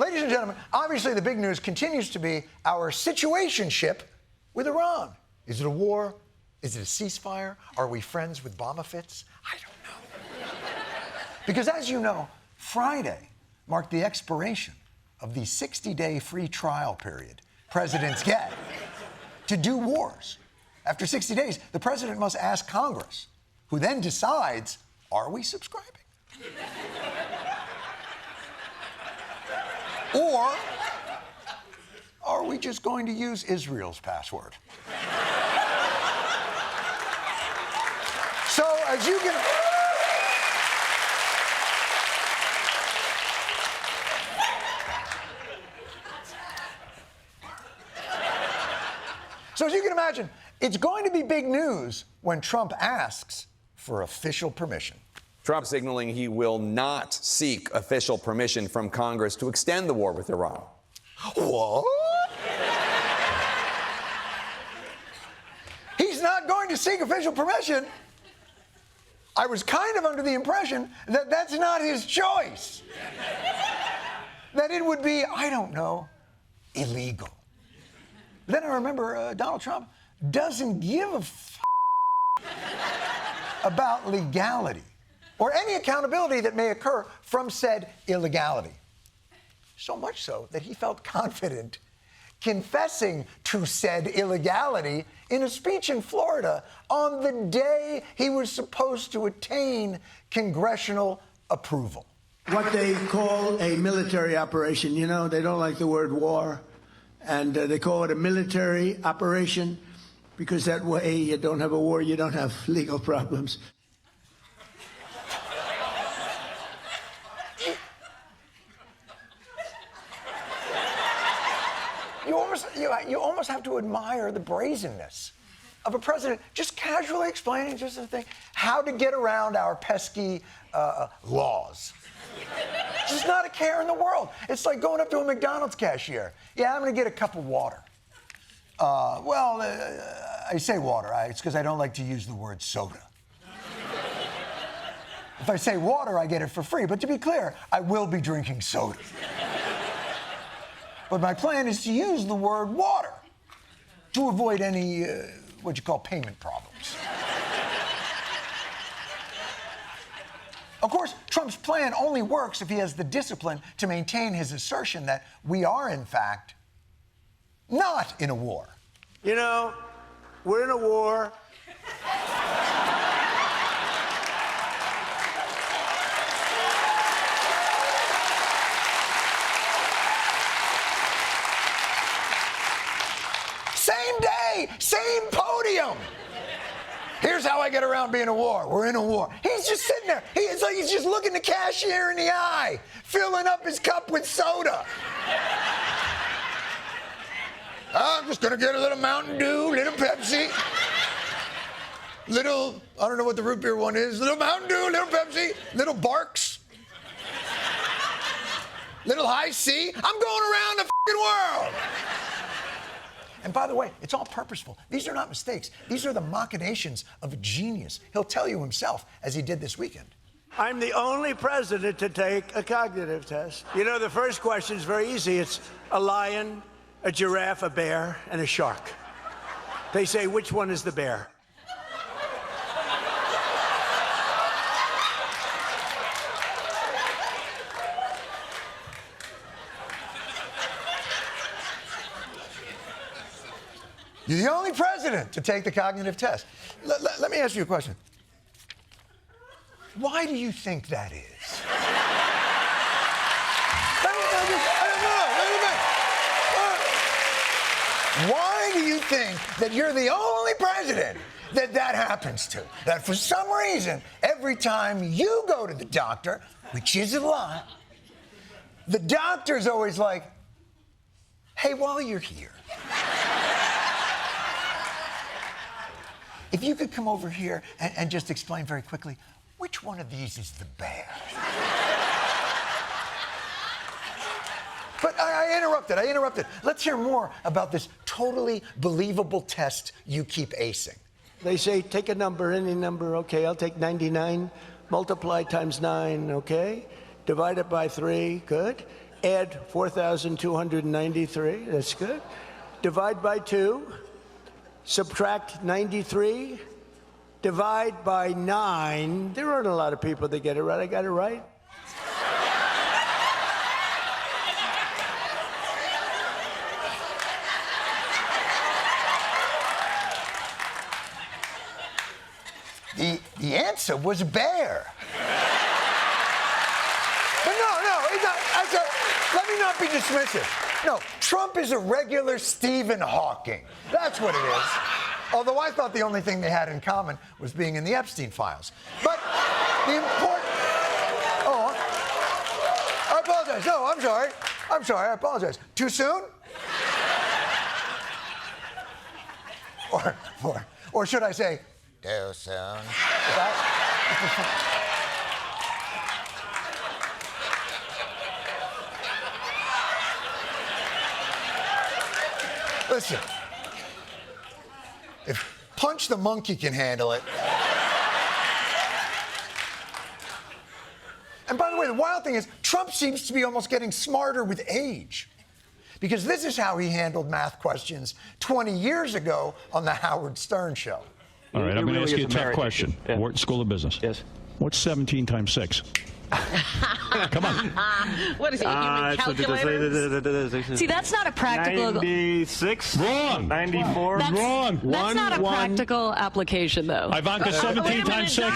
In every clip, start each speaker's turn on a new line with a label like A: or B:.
A: ladies and gentlemen, obviously the big news continues to be our situationship with Iran. Is it a war? Is it a ceasefire? Are we friends with bomber fits? I don't know. Because as you know, Friday marked the expiration of the 60-day free trial period presidents get to do wars. After 60 days, the president must ask Congress, who then decides, are we subscribing? Or are we just going to use Israel's password? So, as you can... So, as you can imagine, it's going to be big news when Trump asks for official permission.
B: Trump signaling he will not seek official permission from Congress to extend the war with Iran.
A: What? He's not going to seek official permission? I was kind of under the impression that that's not his choice. That it would be, I don't know, illegal. Then I remember Donald Trump doesn't give a about legality or any accountability that may occur from said illegality. So much so that he felt confident confessing to said illegality in a speech in Florida on the day he was supposed to attain congressional approval.
C: What they call a military operation, you know, they don't like the word war, and they call it a military operation because that way you don't have a war, you don't have legal problems.
A: You almost have to admire the brazenness of a president just casually explaining just the thing, how to get around our pesky laws. Just not a care in the world. It's like going up to a McDonald's cashier. Yeah, I'm going to get a cup of water. I say water. It's because I don't like to use the word soda. If I say water, I get it for free. But to be clear, I will be drinking soda. But my plan is to use the word water to avoid any, what you call payment problems. Of course, Trump's plan only works if he has the discipline to maintain his assertion that we are, in fact, not in a war.
C: You know, we're in a war.
A: Same day, same podium. Here's how I get around being a war. We're in a war. He's just sitting there. It's like he's just looking the cashier in the eye, filling up his cup with soda. I'm just going to get a little Mountain Dew, little Pepsi, little, I don't know what the root beer one is, little Mountain Dew, little Pepsi, little Barks, little High C. I'm going around the f***ing world. And by the way, it's all purposeful. These are not mistakes. These are the machinations of a genius. He'll tell you himself, as he did this weekend.
C: I'm the only president to take a cognitive test. You know, the first question is very easy. It's a lion, a giraffe, a bear, and a shark. They say, which one is the bear?
A: You're the only president to take the cognitive test. Let me ask you a question. Why do you think that is? Why do you think that you're the only president that happens to? That for some reason, every time you go to the doctor, which is a lot, the doctor's always like, hey, while you're here, if you could come over here and just explain very quickly, which one of these is the bear? But I interrupted. Let's hear more about this totally believable test you keep acing.
C: They say, take a number, any number, okay, I'll take 99, multiply times 9, okay? Divide it by 3, good. Add 4,293. That's good. Divide by 2. Subtract 93. Divide by 9. There aren't a lot of people that get it right. I got it right.
A: The answer was bear. But no, he's not. Let me not be dismissive. No, Trump is a regular Stephen Hawking. That's what it is. Although I thought the only thing they had in common was being in the Epstein files. But the important... Oh, I apologize. No, I'm sorry. I apologize. Too soon? Or should I say, too soon? Listen, if Punch the Monkey can handle it. And by the way, the wild thing is, Trump seems to be almost getting smarter with age. Because this is how he handled math questions 20 years ago on the Howard Stern show.
D: All right, I'm going to ask you a tough question.
E: Yeah.
D: Wharton School of Business.
E: Yes.
D: What's 17 times 6? Come on.
F: What is it, human calculator? See, that's not a practical...
E: 96?
D: Wrong.
E: 94?
D: Wrong.
F: That's not a practical application, though.
D: Ivanka, 17 times 6.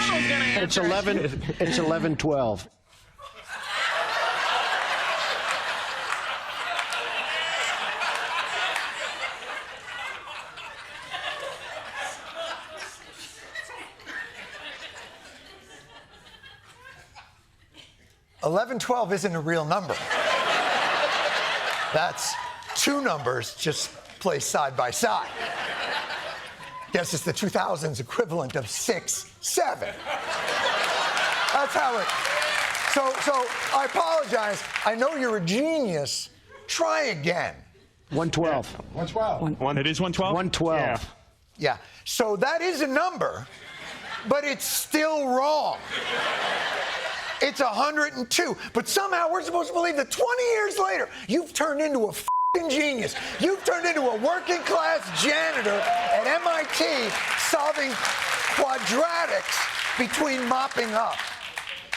G: It's 11. It's 11/12.
A: $11-12 isn't a real number. That's two numbers just placed side by side. Guess it's the 2000s equivalent of 6-7. That's how it... So I apologize. I know you're a genius. Try again.
G: 112.
A: 112.
D: It is 112?
G: 112.
A: Yeah. So that is a number, but it's still wrong. It's 102. But somehow we're supposed to believe that 20 years later, you've turned into a f***ing genius. You've turned into a working class janitor at MIT solving quadratics between mopping up.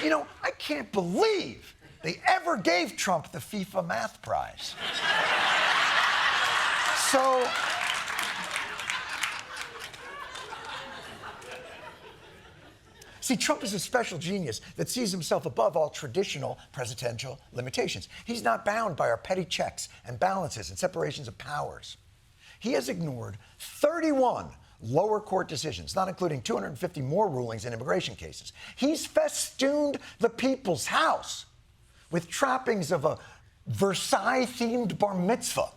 A: You know, I can't believe they ever gave Trump the FIFA math prize. So... See, Trump is a special genius that sees himself above all traditional presidential limitations. He's not bound by our petty checks and balances and separations of powers. He has ignored 31 lower court decisions, not including 250 more rulings in immigration cases. He's festooned the people's house with trappings of a Versailles-themed bar mitzvah.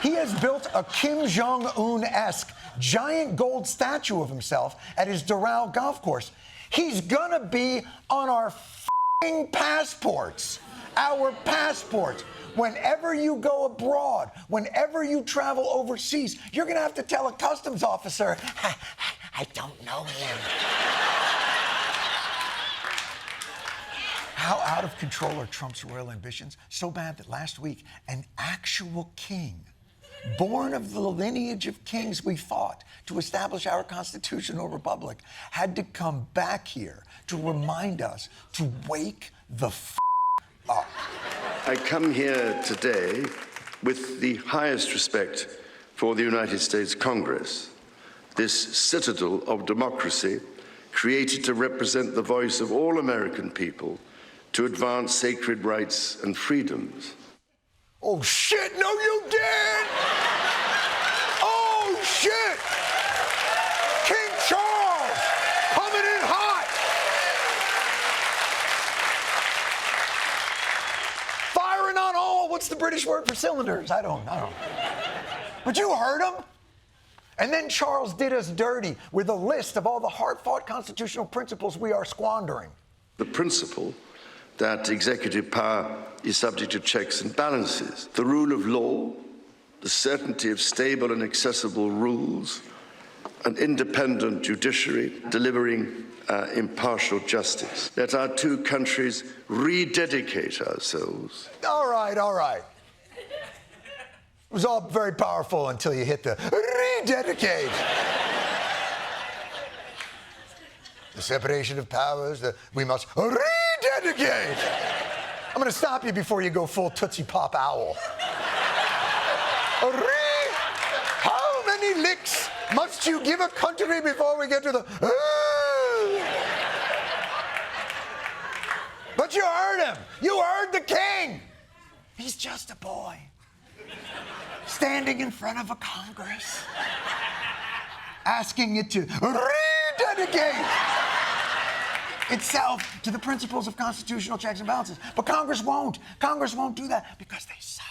A: He has built a Kim Jong-un-esque giant gold statue of himself at his Doral golf course. He's gonna be on our f***ing passports. Our passports. Whenever you go abroad, whenever you travel overseas, you're gonna have to tell a customs officer, I don't know him. How out of control are Trump's royal ambitions? So bad that last week, an actual king, born of the lineage of kings we fought to establish our constitutional republic, had to come back here to remind us to wake the f*** up.
H: I come here today with the highest respect for the United States Congress, this citadel of democracy created to represent the voice of all American people to advance sacred rights and freedoms.
A: Oh, shit, no, you didn't! Oh, shit! King Charles coming in hot! Firing on all, what's the British word for cylinders? I don't. But you heard him? And then Charles did us dirty with a list of all the hard-fought constitutional principles we are squandering.
H: The principle that executive power is subject to checks and balances, the rule of law, the certainty of stable and accessible rules, an independent judiciary delivering impartial justice. Let our two countries rededicate ourselves.
A: All right, all right. It was all very powerful until you hit the rededicate. The separation of powers, we must rededicate. I'm going to stop you before you go full Tootsie Pop Owl. How many licks must you give a country before we get to the... But you heard him. You heard the king. He's just a boy standing in front of a Congress asking it to rededicate itself to the principles of constitutional checks and balances. But Congress won't. Congress won't do that because they suck.